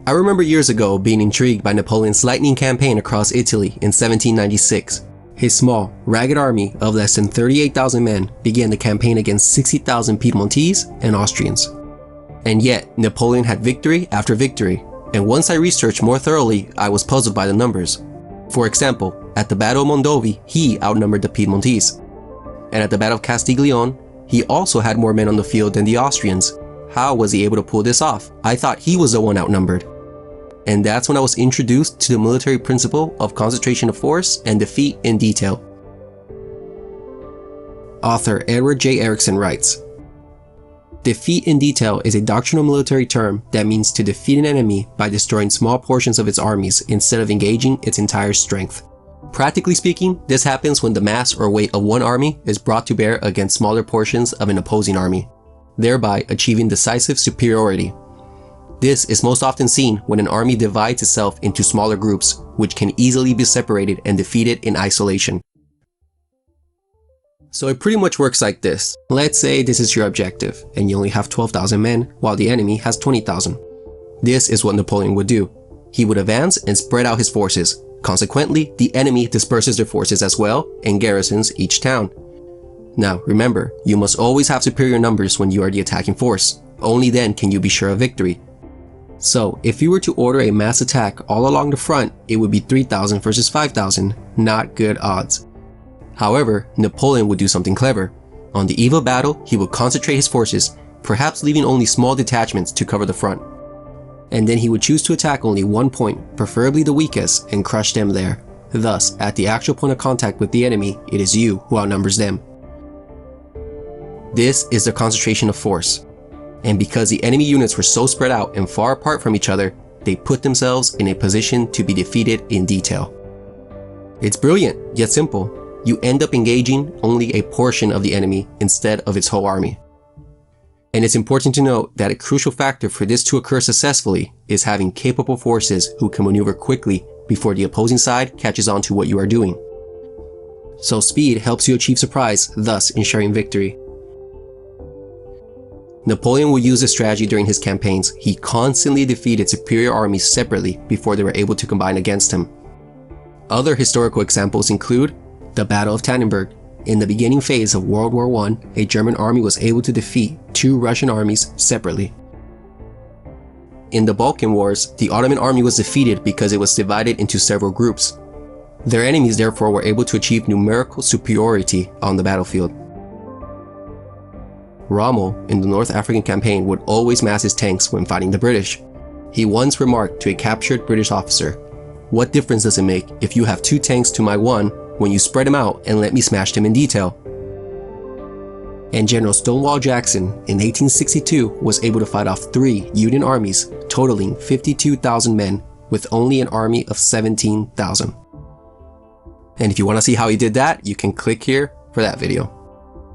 I remember years ago being intrigued by Napoleon's lightning campaign across Italy in 1796. His small, ragged army of less than 38,000 men began the campaign against 60,000 Piedmontese and Austrians. And yet, Napoleon had victory after victory, and once I researched more thoroughly, I was puzzled by the numbers. For example, at the Battle of Mondovi, he outnumbered the Piedmontese. And at the Battle of Castiglione, he also had more men on the field than the Austrians. How was he able to pull this off? I thought he was the one outnumbered. And that's when I was introduced to the military principle of concentration of force and defeat in detail. Author Edward J. Erickson writes, "Defeat in detail is a doctrinal military term that means to defeat an enemy by destroying small portions of its armies instead of engaging its entire strength. Practically speaking, this happens when the mass or weight of one army is brought to bear against smaller portions of an opposing army, thereby achieving decisive superiority. This is most often seen when an army divides itself into smaller groups, which can easily be separated and defeated in isolation." So it pretty much works like this. Let's say this is your objective, and you only have 12,000 men, while the enemy has 20,000. This is what Napoleon would do. He would advance and spread out his forces. Consequently, the enemy disperses their forces as well and garrisons each town. Now, remember, you must always have superior numbers when you are the attacking force. Only then can you be sure of victory. So, if you were to order a mass attack all along the front, it would be 3,000 versus 5,000, not good odds. However, Napoleon would do something clever. On the eve of battle, he would concentrate his forces, perhaps leaving only small detachments to cover the front. And then he would choose to attack only one point, preferably the weakest, and crush them there. Thus, at the actual point of contact with the enemy, it is you who outnumbers them. This is the concentration of force. And because the enemy units were so spread out and far apart from each other, they put themselves in a position to be defeated in detail. It's brilliant, yet simple. You end up engaging only a portion of the enemy instead of its whole army. And it's important to note that a crucial factor for this to occur successfully is having capable forces who can maneuver quickly before the opposing side catches on to what you are doing. So speed helps you achieve surprise, thus ensuring victory. Napoleon would use this strategy during his campaigns. He constantly defeated superior armies separately before they were able to combine against him. Other historical examples include the Battle of Tannenberg. In the beginning phase of World War I, a German army was able to defeat two Russian armies separately. In the Balkan Wars, the Ottoman army was defeated because it was divided into several groups. Their enemies therefore were able to achieve numerical superiority on the battlefield. Rommel, in the North African campaign, would always mass his tanks when fighting the British. He once remarked to a captured British officer, "What difference does it make if you have 2 tanks to my 1 when you spread them out and let me smash them in detail?" And General Stonewall Jackson in 1862 was able to fight off 3 Union armies totaling 52,000 men with only an army of 17,000. And if you want to see how he did that, you can click here for that video.